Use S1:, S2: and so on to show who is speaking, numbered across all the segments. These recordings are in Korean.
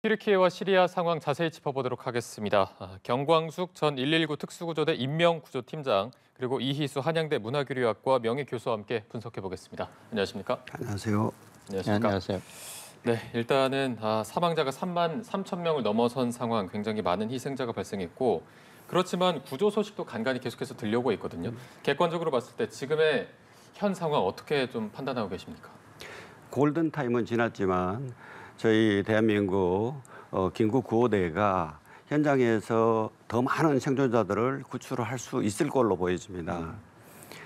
S1: 튀르키예와 시리아 상황 자세히 짚어보도록 하겠습니다. 경광숙 전 119 특수구조대 인명구조팀장 그리고 이희수 한양대 문화교류학과 명예교수와 함께 분석해보겠습니다. 안녕하십니까?
S2: 안녕하세요.
S1: 안녕하십니까?
S3: 네, 안녕하세요.
S1: 네, 일단은 사망자가 3만 3천 명을 넘어선 상황, 굉장히 많은 희생자가 발생했고 그렇지만 구조 소식도 간간히 계속해서 들려오고 있거든요. 객관적으로 봤을 때 지금의 현 상황 어떻게 좀 판단하고 계십니까?
S2: 골든타임은 지났지만 저희 대한민국 긴급구호대가 현장에서 더 많은 생존자들을 구출할 수 있을 걸로 보여집니다.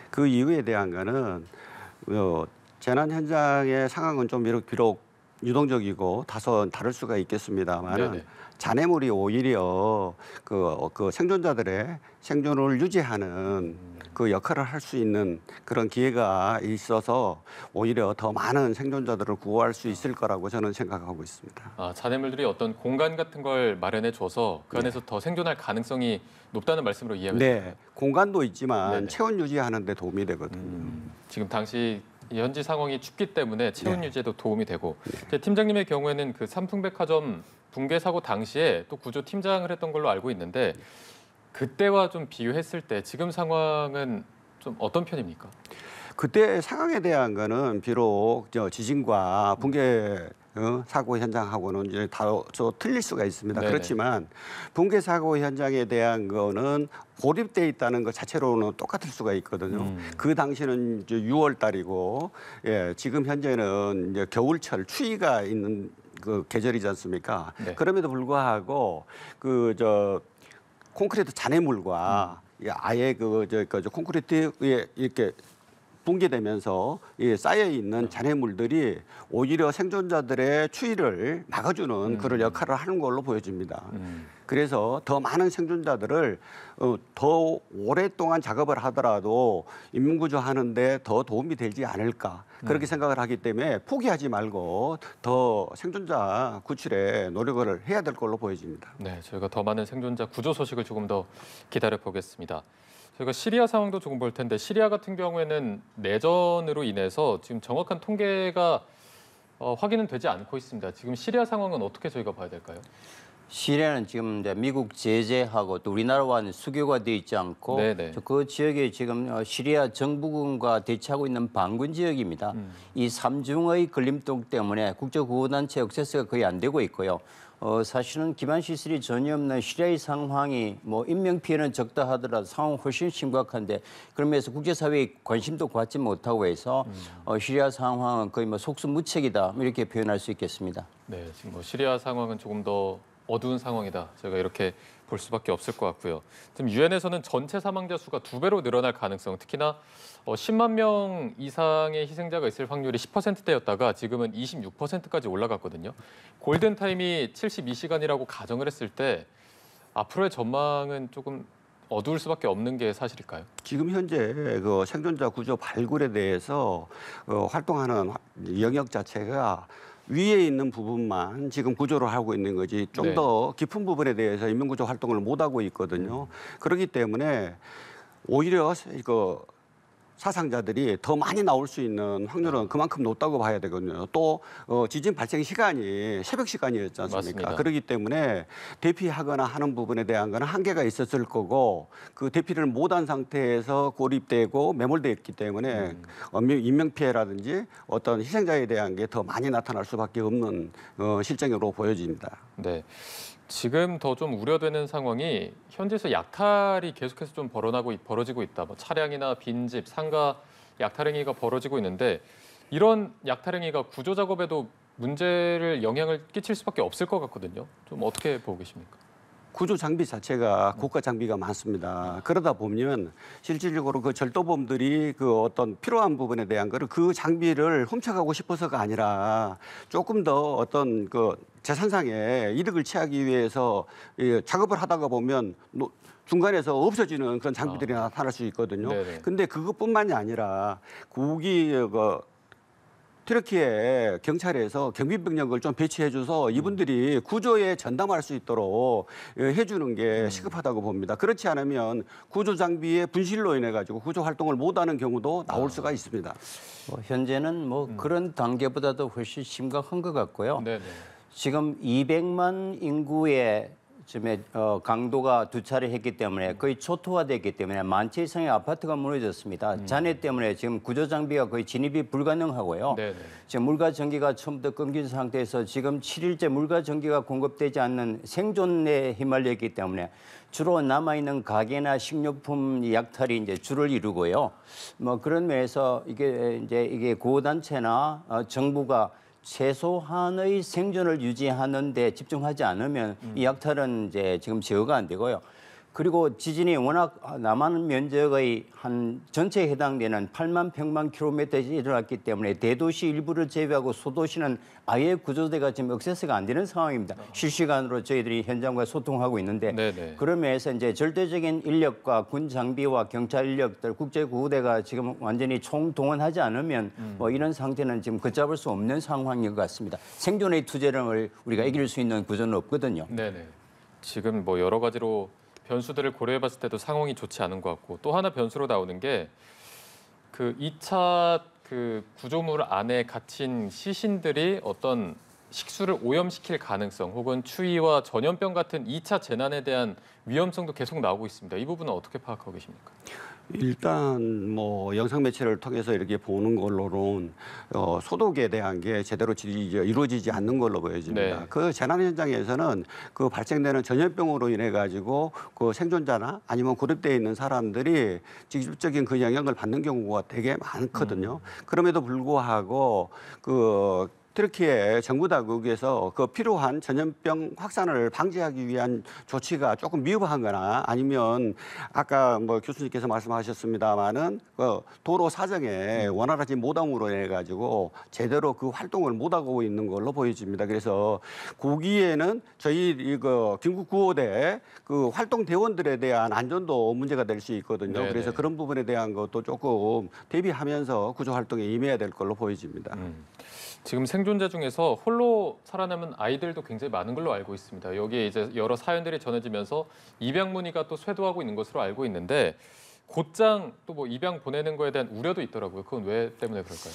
S2: 그 이유에 대한 거는 재난 현장의 상황은 좀 비록 유동적이고 다소 다를 수가 있겠습니다만 잔해물이 오히려 그 생존자들의 생존을 유지하는 그 역할을 할 수 있는 그런 기회가 있어서 오히려 더 많은 생존자들을 구호할 수 있을 거라고 저는 생각하고 있습니다.
S1: 잔해물들이 어떤 공간 같은 걸 마련해 줘서 그 안에서 더 생존할 가능성이 높다는 말씀으로 이해하면 될까요?
S2: 네, 공간도 있지만 체온 유지하는 데 도움이 되거든요.
S1: 지금 당시 현지 상황이 춥기 때문에 체온 유지에도 도움이 되고 팀장님의 경우에는 그 삼풍백화점 붕괴 사고 당시에 또 구조 팀장을 했던 걸로 알고 있는데 그때와 좀 비교했을 때 지금 상황은 좀 어떤 편입니까?
S2: 그때 상황에 대한 거는 비록 지진과 붕괴 사고 현장하고는 이제 다소 틀릴 수가 있습니다.
S1: 네네.
S2: 그렇지만 붕괴 사고 현장에 대한 거는 고립돼 있다는 것 자체로는 똑같을 수가 있거든요. 그 당시는 이제 6월 달이고 지금 현재는 이제 겨울철 추위가 있는 그 계절이지 않습니까?
S1: 네.
S2: 그럼에도 불구하고 콘크리트 잔해물과 아예 콘크리트 위에 이렇게 붕괴되면서 쌓여 있는 잔해물들이 오히려 생존자들의 추위를 막아주는 그런 역할을 하는 걸로 보여집니다. 그래서 더 많은 생존자들을 더 오랫동안 작업을 하더라도 인명구조하는데 더 도움이 되지 않을까 그렇게 생각을 하기 때문에 포기하지 말고 더 생존자 구출에 노력을 해야 될 걸로 보여집니다.
S1: 네, 저희가 더 많은 생존자 구조 소식을 조금 더 기다려 보겠습니다. 저희가 시리아 상황도 조금 볼 텐데 시리아 같은 경우에는 내전으로 인해서 지금 정확한 통계가 확인은 되지 않고 있습니다. 지금 시리아 상황은 어떻게 저희가 봐야 될까요?
S3: 시리아는 지금 이제 미국 제재하고 또 우리나라와는 수교가 돼 있지 않고 그 지역에 지금 시리아 정부군과 대치하고 있는 반군 지역입니다. 이 삼중의 걸림돌 때문에 국제구호단체 액세스가 거의 안 되고 있고요. 사실은 기반 시설이 전혀 없는 시리아의 상황이 뭐 인명 피해는 적다 하더라도 상황은 훨씬 심각한데 그러면서 국제사회의 관심도 받지 못하고 해서 시리아 상황은 거의 뭐 속수무책이다 이렇게 표현할 수 있겠습니다. 네,
S1: 지금 뭐 시리아 상황은 조금 더 어두운 상황이다. 저희가 이렇게 볼 수밖에 없을 것 같고요. 지금 유엔에서는 전체 사망자 수가 2배로 늘어날 가능성, 특히나 10만 명 이상의 희생자가 있을 확률이 10%대였다가 지금은 26%까지 올라갔거든요. 골든타임이 72시간이라고 가정을 했을 때 앞으로의 전망은 조금 어두울 수밖에 없는 게 사실일까요?
S2: 지금 현재 그 생존자 구조 발굴에 대해서 활동하는 영역 자체가 위에 있는 부분만 지금 구조를 하고 있는 거지 좀 더 깊은 부분에 대해서 인명구조 활동을 못 하고 있거든요. 그렇기 때문에 오히려 사상자들이 더 많이 나올 수 있는 확률은 그만큼 높다고 봐야 되거든요. 또 지진 발생 시간이 새벽 시간이었지 않습니까?
S1: 맞습니다.
S2: 그렇기 때문에 대피하거나 하는 부분에 대한 거는 한계가 있었을 거고 그 대피를 못한 상태에서 고립되고 매몰되어 있기 때문에 인명피해라든지 어떤 희생자에 대한 게 더 많이 나타날 수밖에 없는 실정으로 보여집니다.
S1: 네. 지금 더 좀 우려되는 상황이 현지에서 약탈이 계속해서 좀 벌어지고 있다. 뭐 차량이나 빈집, 상가 약탈 행위가 벌어지고 있는데 이런 약탈 행위가 구조 작업에도 영향을 끼칠 수밖에 없을 것 같거든요. 좀 어떻게 보고 계십니까?
S2: 구조 장비 자체가 고가 장비가 많습니다. 그러다 보면 실질적으로 그 절도범들이 그 어떤 필요한 부분에 대한 거를 그 장비를 훔쳐가고 싶어서가 아니라 조금 더 어떤 그 재산상의 이득을 취하기 위해서 작업을 하다가 보면 중간에서 없어지는 그런 장비들이 나타날 수 있거든요. 근데 그것뿐만이 아니라 튀르키예 경찰에서 경비병력을 좀 배치해줘서 이분들이 구조에 전담할 수 있도록 해주는 게 시급하다고 봅니다. 그렇지 않으면 구조 장비의 분실로 인해 가지고 구조 활동을 못하는 경우도 나올 수가 있습니다.
S3: 현재는 뭐 그런 단계보다도 훨씬 심각한 것 같고요. 지금 200만 인구의 지금 강도가 두 차례 했기 때문에 거의 초토화됐기 때문에 만 채 이상의 아파트가 무너졌습니다. 잔해 때문에 지금 구조 장비가 거의 진입이 불가능하고요.
S1: 네네.
S3: 지금 물과 전기가 처음부터 끊긴 상태에서 지금 7일째 물과 전기가 공급되지 않는 생존에 휘말려 있기 때문에 주로 남아 있는 가게나 식료품 약탈이 이제 주를 이루고요. 뭐 그런 면에서 이게 구호단체나 정부가 최소한의 생존을 유지하는 데 집중하지 않으면 이 약탈은 이제 지금 제어가 안 되고요. 그리고 지진이 워낙 남한 면적의 한 전체에 해당되는 8만 평방킬로미터에 일어났기 때문에 대도시 일부를 제외하고 소도시는 아예 구조대가 지금 액세스가 안 되는 상황입니다. 실시간으로 저희들이 현장과 소통하고 있는데
S1: 네네.
S3: 그런 면에서 이제 절대적인 인력과 군 장비와 경찰 인력들, 국제구호대가 지금 완전히 총동원하지 않으면 뭐 이런 상태는 지금 걷잡을 수 없는 상황인 것 같습니다. 생존의 투쟁을 우리가 이길 수 있는 구조는 없거든요.
S1: 네네. 지금 뭐 여러 가지로 변수들을 고려해봤을 때도 상황이 좋지 않은 것 같고 또 하나 변수로 나오는 게 그 2차 그 구조물 안에 갇힌 시신들이 어떤 식수를 오염시킬 가능성 혹은 추위와 전염병 같은 2차 재난에 대한 위험성도 계속 나오고 있습니다. 이 부분은 어떻게 파악하고 계십니까?
S2: 일단 뭐 영상 매체를 통해서 이렇게 보는 걸로는 소독에 대한 게 제대로 이루어지지 않는 걸로 보여집니다.
S1: 네.
S2: 그 재난 현장에서는 그 발생되는 전염병으로 인해 가지고 그 생존자나 아니면 고립되어 있는 사람들이 직접적인 그 영향을 받는 경우가 되게 많거든요. 그럼에도 불구하고 그 터키의 정부 당국에서 그 필요한 전염병 확산을 방지하기 위한 조치가 조금 미흡하거나 아니면 아까 뭐 교수님께서 말씀하셨습니다마는 그 도로 사정에 원활하지 못함으로 인해 가지고 제대로 그 활동을 못하고 있는 걸로 보여집니다. 그래서 거기에는 저희 이거 긴급 구호대 그 활동 대원들에 대한 안전도 문제가 될 수 있거든요.
S1: 네네.
S2: 그래서 그런 부분에 대한 것도 조금 대비하면서 구조 활동에 임해야 될 걸로 보여집니다.
S1: 지금 생존자 중에서 홀로 살아남은 아이들도 굉장히 많은 걸로 알고 있습니다. 여기에 이제 여러 사연들이 전해지면서 입양 문의가 또 쇄도하고 있는 것으로 알고 있는데 곧장 또 뭐 입양 보내는 거에 대한 우려도 있더라고요. 그건 왜 때문에 그럴까요?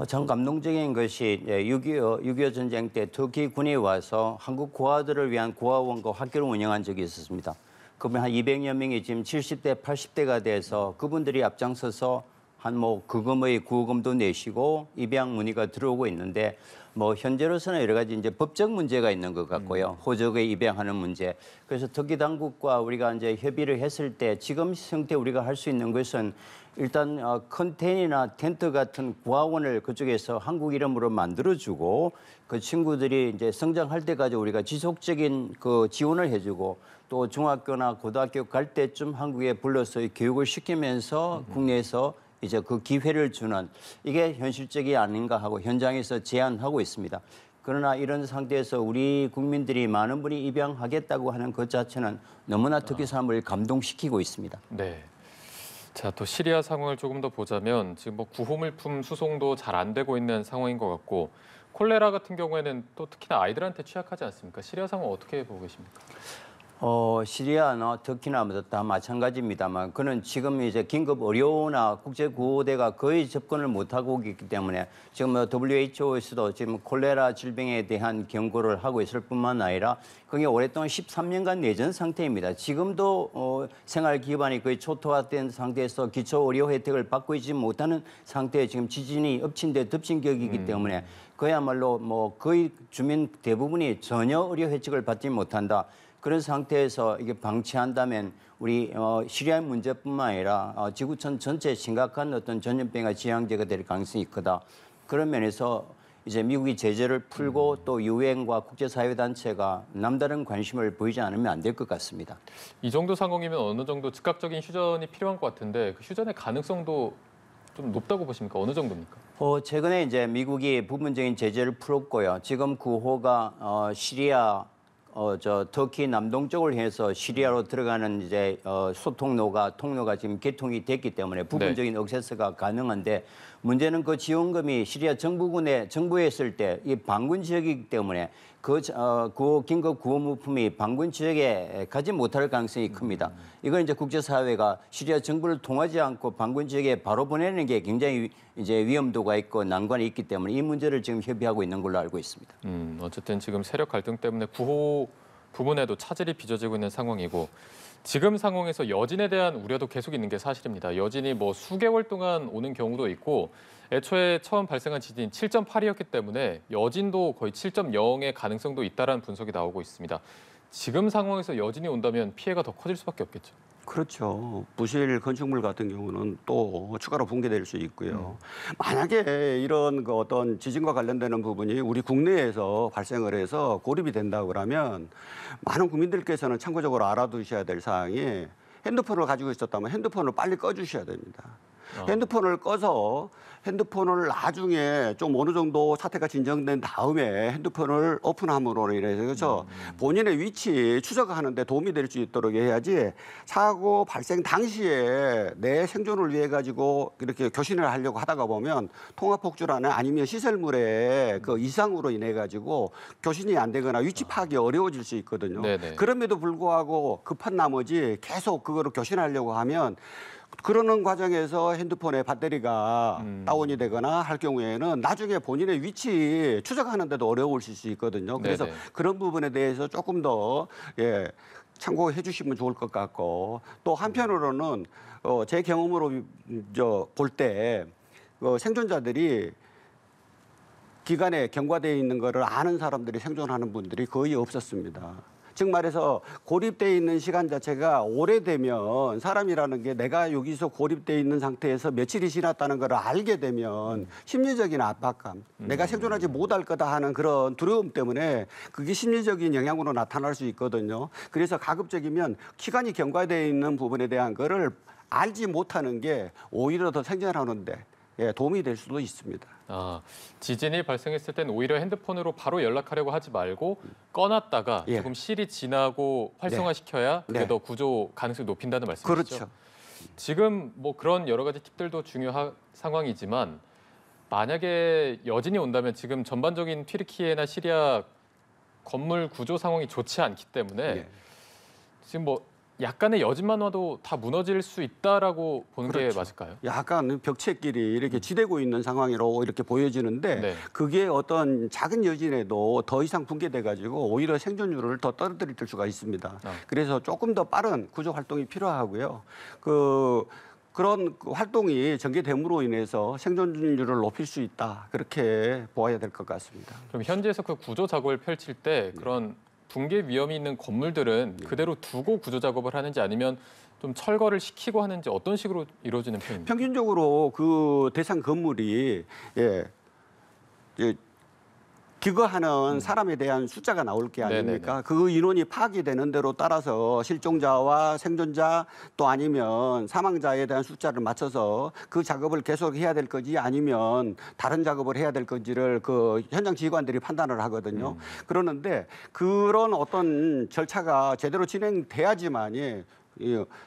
S3: 참 감동적인 것이 6.25 전쟁 때 터키 군이 와서 한국 고아들을 위한 고아원과 학교를 운영한 적이 있었습니다. 그러면 한 200여 명이 지금 70대, 80대가 돼서 그분들이 앞장서서 한 뭐 구금의 구금도 내시고 입양 문의가 들어오고 있는데 뭐 현재로서는 여러 가지 이제 법적 문제가 있는 것 같고요. 호적에 입양하는 문제. 그래서 터키 당국과 우리가 이제 협의를 했을 때 지금 형태 우리가 할 수 있는 것은 일단 컨테이너나 텐트 같은 고아원을 그쪽에서 한국 이름으로 만들어주고 그 친구들이 이제 성장할 때까지 우리가 지속적인 그 지원을 해주고 또 중학교나 고등학교 갈 때쯤 한국에 불러서 교육을 시키면서 국내에서 이제 그 기회를 주는 이게 현실적이 아닌가 하고 현장에서 제안하고 있습니다. 그러나 이런 상태에서 우리 국민들이 많은 분이 입양하겠다고 하는 것 자체는 너무나 터키 사람을 감동시키고 있습니다.
S1: 네. 자, 또 시리아 상황을 조금 더 보자면 지금 뭐 구호물품 수송도 잘 안 되고 있는 상황인 것 같고 콜레라 같은 경우에는 또 특히나 아이들한테 취약하지 않습니까? 시리아 상황 어떻게 보고 계십니까?
S3: 시리아나 터키나 다 마찬가지입니다만 그는 지금 이제 긴급 의료나 국제구호대가 거의 접근을 못하고 있기 때문에 지금 WHO에서도 지금 콜레라 질병에 대한 경고를 하고 있을 뿐만 아니라 그게 오랫동안 13년간 내전 상태입니다. 지금도 생활 기반이 거의 초토화된 상태에서 기초 의료 혜택을 받고 있지 못하는 상태에 지금 지진이 엎친 데 덮친 격이기 때문에 그야말로 뭐 거의 주민 대부분이 전혀 의료 혜택을 받지 못한다. 그런 상태에서 이게 방치한다면 우리 시리아 문제뿐만 아니라 지구촌 전체에 심각한 어떤 전염병과 지향제가 될 가능성이 크다. 그런 면에서 이제 미국이 제재를 풀고 또 유엔과 국제사회단체가 남다른 관심을 보이지 않으면 안 될 것 같습니다.
S1: 이 정도 상황이면 어느 정도 즉각적인 휴전이 필요한 것 같은데 그 휴전의 가능성도 좀 높다고 보십니까? 어느 정도입니까?
S3: 최근에 이제 미국이 부분적인 제재를 풀었고요. 지금 구호가 시리아 터키 남동쪽을 해서 시리아로 들어가는 이제 통로가 지금 개통이 됐기 때문에 부분적인 액세스가 가능한데 문제는 그 지원금이 시리아 정부에 있을 때 이 반군 지역이기 때문에 그 긴급 구호 물품이 반군 지역에 가지 못할 가능성이 큽니다. 이건 이제 국제사회가 시리아 정부를 통하지 않고 반군 지역에 바로 보내는 게 굉장히 이제 위험도가 있고 난관이 있기 때문에 이 문제를 지금 협의하고 있는 걸로 알고 있습니다.
S1: 어쨌든 지금 세력 갈등 때문에 구호 부분에도 차질이 빚어지고 있는 상황이고 지금 상황에서 여진에 대한 우려도 계속 있는 게 사실입니다. 여진이 뭐 수개월 동안 오는 경우도 있고 애초에 처음 발생한 지진이 7.8이었기 때문에 여진도 거의 7.0의 가능성도 있다라는 분석이 나오고 있습니다. 지금 상황에서 여진이 온다면 피해가 더 커질 수밖에 없겠죠.
S2: 그렇죠. 부실 건축물 같은 경우는 또 추가로 붕괴될 수 있고요. 만약에 이런 그 어떤 지진과 관련되는 부분이 우리 국내에서 발생을 해서 고립이 된다고 그러면 많은 국민들께서는 참고적으로 알아두셔야 될 사항이 핸드폰을 가지고 있었다면 핸드폰을 빨리 꺼주셔야 됩니다. 핸드폰을 꺼서 핸드폰을 나중에 좀 어느 정도 사태가 진정된 다음에 핸드폰을 오픈함으로 인해서 본인의 위치 추적하는 데 도움이 될 수 있도록 해야지 사고 발생 당시에 내 생존을 위해 가지고 이렇게 교신을 하려고 하다가 보면 통합폭주라는 아니면 시설물의 그 이상으로 인해 가지고 교신이 안 되거나 위치 파악이 어려워질 수 있거든요.
S1: 네네.
S2: 그럼에도 불구하고 급한 나머지 계속 그거를 교신하려고 하면 그러는 과정에서 핸드폰의 배터리가 다운이 되거나 할 경우에는 나중에 본인의 위치 추적하는 데도 어려우실 수 있거든요. 그래서
S1: 네네.
S2: 그런 부분에 대해서 조금 더 참고해 주시면 좋을 것 같고 또 한편으로는 제 경험으로 볼 때 생존자들이 기간에 경과되어 있는 거를 아는 사람들이 생존하는 분들이 거의 없었습니다. 즉 말해서 고립되어 있는 시간 자체가 오래되면 사람이라는 게 내가 여기서 고립되어 있는 상태에서 며칠이 지났다는 걸 알게 되면 심리적인 압박감, 내가 생존하지 못할 거다 하는 그런 두려움 때문에 그게 심리적인 영향으로 나타날 수 있거든요. 그래서 가급적이면 기간이 경과되어 있는 부분에 대한 거를 알지 못하는 게 오히려 더 생존하는데 도움이 될 수도 있습니다.
S1: 지진이 발생했을 땐 오히려 핸드폰으로 바로 연락하려고 하지 말고 꺼놨다가 조금 실이 지나고 활성화시켜야 그게 더 구조 가능성이 높인다는 말씀이시죠?
S2: 그렇죠.
S1: 지금 뭐 그런 여러 가지 팁들도 중요한 상황이지만 만약에 여진이 온다면 지금 전반적인 튀르키예나 시리아 건물 구조 상황이 좋지 않기 때문에 지금 뭐 약간의 여진만 와도 다 무너질 수 있다라고 보는 게 맞을까요?
S2: 약간 벽체끼리 이렇게 지대고 있는 상황으로 이렇게 보여지는데 그게 어떤 작은 여진에도 더 이상 붕괴돼 가지고 오히려 생존율을 더 떨어뜨릴 수가 있습니다. 그래서 조금 더 빠른 구조 활동이 필요하고요. 그런 활동이 전개됨으로 인해서 생존율을 높일 수 있다. 그렇게 보아야 될 것 같습니다.
S1: 그럼 현지에서 그 구조 작업을 펼칠 때 그런 붕괴 위험이 있는 건물들은 그대로 두고 구조 작업을 하는지 아니면 좀 철거를 시키고 하는지 어떤 식으로 이루어지는 편입니까?
S2: 평균적으로 그 대상 건물이 기거하는 사람에 대한 숫자가 나올 게 아닙니까? 네네네. 그 인원이 파악이 되는 대로 따라서 실종자와 생존자 또 아니면 사망자에 대한 숫자를 맞춰서 그 작업을 계속 해야 될 건지 아니면 다른 작업을 해야 될 건지를 그 현장 지휘관들이 판단을 하거든요. 그러는데 그런 어떤 절차가 제대로 진행돼야지만이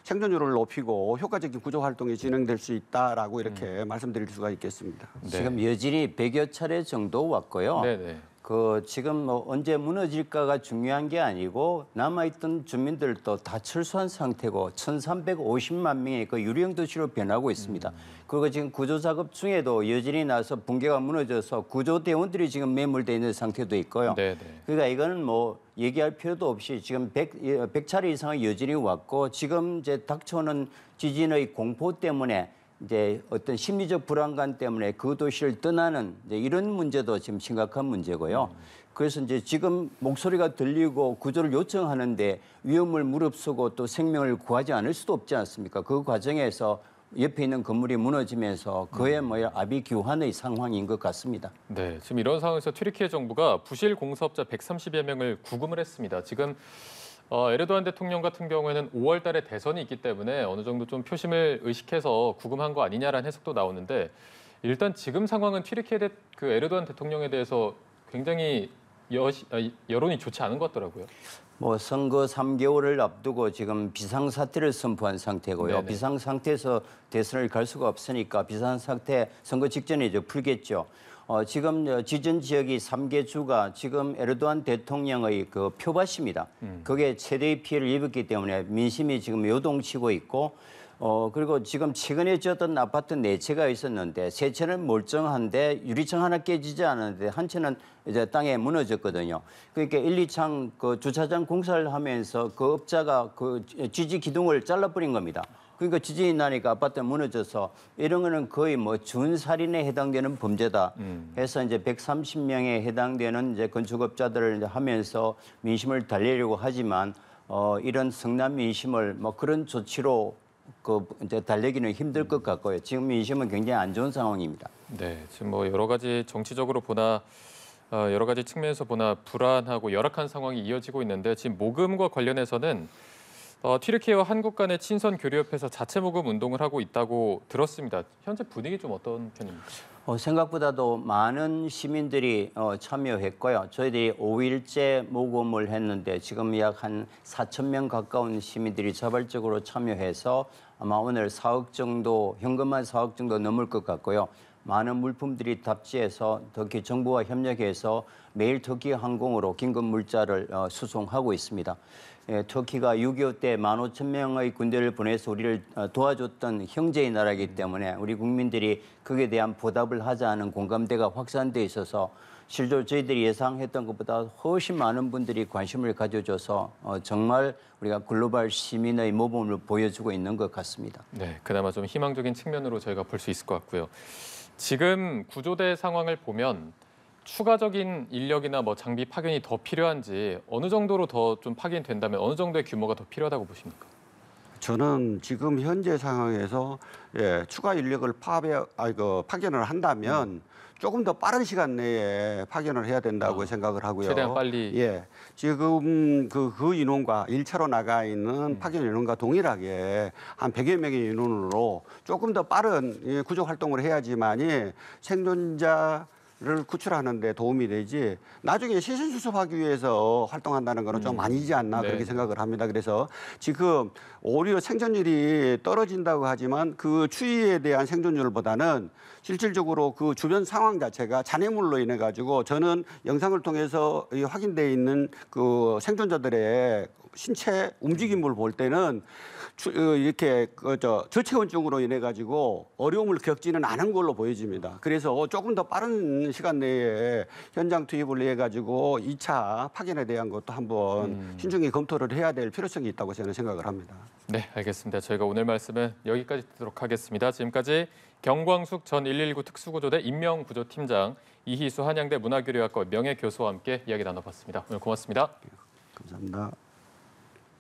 S2: 생존율을 높이고 효과적인 구조 활동이 진행될 수 있다라고 이렇게 말씀드릴 수가 있겠습니다.
S3: 지금 여진이 100여 차례 정도 왔고요.
S1: 네네.
S3: 지금 뭐 언제 무너질까가 중요한 게 아니고 남아있던 주민들도 다 철수한 상태고 1,350만 명의 그 유령 도시로 변하고 있습니다. 그리고 지금 구조 작업 중에도 여진이 나서 붕괴가 무너져서 구조대원들이 지금 매몰되어 있는 상태도 있고요. 네네. 그러니까 이거는 뭐 얘기할 필요도 없이 지금 100차례 이상의 여진이 왔고 지금 이제 닥쳐오는 지진의 공포 때문에 이제 어떤 심리적 불안감 때문에 그 도시를 떠나는 이제 이런 문제도 지금 심각한 문제고요. 그래서 이제 지금 목소리가 들리고 구조를 요청하는데 위험을 무릅쓰고 또 생명을 구하지 않을 수도 없지 않습니까? 그 과정에서 옆에 있는 건물이 무너지면서 그야말로 아비규환의 상황인 것 같습니다.
S1: 네, 지금 이런 상황에서 튀르키예 정부가 부실 공사업자 130여 명을 구금을 했습니다. 지금 에르도안 대통령 같은 경우에는 5월 달에 대선이 있기 때문에 어느 정도 좀 표심을 의식해서 구금한 거 아니냐라는 해석도 나오는데 일단 지금 상황은 튀르키예 그 에르도안 대통령에 대해서 굉장히 여론이 좋지 않은 것 같더라고요.
S3: 뭐 선거 3개월을 앞두고 지금 비상사태를 선포한 상태고요.
S1: 네네.
S3: 비상상태에서 대선을 갈 수가 없으니까 비상상태 선거 직전에 이제 풀겠죠. 지금 지진 지역이 3개 주가 지금 에르도안 대통령의 그 표밭입니다. 그게 최대의 피해를 입었기 때문에 민심이 지금 요동치고 있고 그리고 지금 최근에 지었던 아파트 4채가 있었는데 3채는 멀쩡한데 유리창 하나 깨지지 않았는데 한 채는 이제 땅에 무너졌거든요. 그러니까 1, 2창 그 주차장 공사를 하면서 그 업자가 그 지지 기둥을 잘라버린 겁니다. 그러니까 지진이 나니까 아파트가 무너져서 이런 거는 거의 뭐 준살인에 해당되는 범죄다 해서 이제 130명에 해당되는 이제 건축업자들을 이제 하면서 민심을 달래려고 하지만 이런 성남 민심을 뭐 그런 조치로 그 이제 달래기는 힘들 것 같고요. 지금 민심은 굉장히 안 좋은 상황입니다.
S1: 네, 지금 뭐 여러 가지 정치적으로 보나 여러 가지 측면에서 보나 불안하고 열악한 상황이 이어지고 있는데 지금 모금과 관련해서는 튀르키예와 한국 간의 친선 교류협회에서 자체 모금 운동을 하고 있다고 들었습니다. 현재 분위기 좀 어떤 편입니까?
S3: 생각보다도 많은 시민들이 참여했고요. 저희들이 5일째 모금을 했는데 지금 약 한 4천 명 가까운 시민들이 자발적으로 참여해서 아마 오늘 4억 정도, 현금만 4억 정도 넘을 것 같고요. 많은 물품들이 답지해서 터키 정부와 협력해서 매일 터키 항공으로 긴급 물자를 수송하고 있습니다. 터키가 6.25 때 15,000명의 군대를 보내서 우리를 도와줬던 형제의 나라이기 때문에 우리 국민들이 그에 대한 보답을 하자 하는 공감대가 확산돼 있어서 실제로 저희들이 예상했던 것보다 훨씬 많은 분들이 관심을 가져줘서 정말 우리가 글로벌 시민의 모범을 보여주고 있는 것 같습니다.
S1: 네, 그나마 좀 희망적인 측면으로 저희가 볼 수 있을 것 같고요. 지금 구조대 상황을 보면 추가적인 인력이나 뭐 장비 파견이 더 필요한지 어느 정도로 더 좀 파견이 된다면 어느 정도의 규모가 더 필요하다고 보십니까?
S2: 저는 지금 현재 상황에서 추가 인력을 파견을 한다면 조금 더 빠른 시간 내에 파견을 해야 된다고 생각을 하고요.
S1: 최대한 빨리.
S2: 지금 그 인원과 1차로 나가 있는 파견 인원과 동일하게 한 100여 명의 인원으로 조금 더 빠른 구조 활동을 해야지만이 생존자 를 구출하는 데 도움이 되지 나중에 시신 수습하기 위해서 활동한다는 거는 좀 아니지 않나 그렇게 생각을 합니다. 그래서 지금 오히려 생존율이 떨어진다고 하지만 그 추위에 대한 생존율보다는 실질적으로 그 주변 상황 자체가 잔해물로 인해 가지고 저는 영상을 통해서 확인돼 있는 그 생존자들의 신체 움직임을 볼 때는 이렇게 저체온증으로 인해 가지고 어려움을 겪지는 않은 걸로 보여집니다. 그래서 조금 더 빠른 시간 내에 현장 투입을 해 가지고 2차 파견에 대한 것도 한번 신중히 검토를 해야 될 필요성이 있다고 저는 생각을 합니다.
S1: 네, 알겠습니다. 저희가 오늘 말씀은 여기까지 듣도록 하겠습니다. 지금까지 경광숙 전 119 특수구조대 인명구조팀장, 이희수 한양대 문화교류학과 명예교수와 함께 이야기 나눠봤습니다. 오늘 고맙습니다.
S2: 감사합니다.